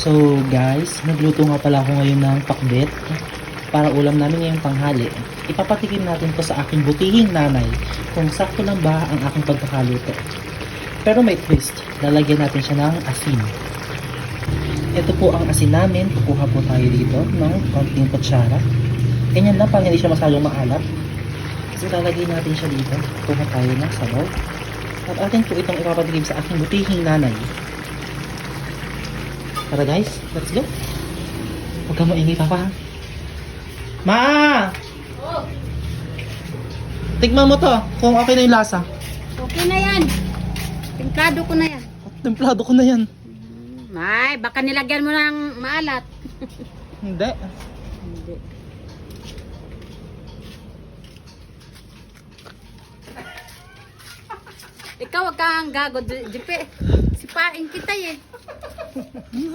So guys, nagluto nga pala ako ngayon ng pakbet para ulam namin ngayong tanghali. Ipapatikim natin to sa aking butihing nanay kung sakto lang ba ang aking pagkakaluto. Pero may twist, lalagyan natin siya ng asin. Ito po ang asin namin, kukuha po tayo dito ng konting kutsara. Ganyan lang, para hindi siya masyadong maalat. Kasi lalagyan natin siya dito, kukuha tayo ng sabaw. At atin po itong ipapatikim sa aking butihing nanay. Tara guys, let's go. Huwag kang maingay, Papa. Ma! Oh, Tikman mo to, kung okay na yung lasa. okay na yan. Templado ko na yan. Templado ko na yan. Ay, baka nilagyan mo ng maalat. Hindi. Hindi. Ikaw wag kang gago, Jipe. Sipain kita eh.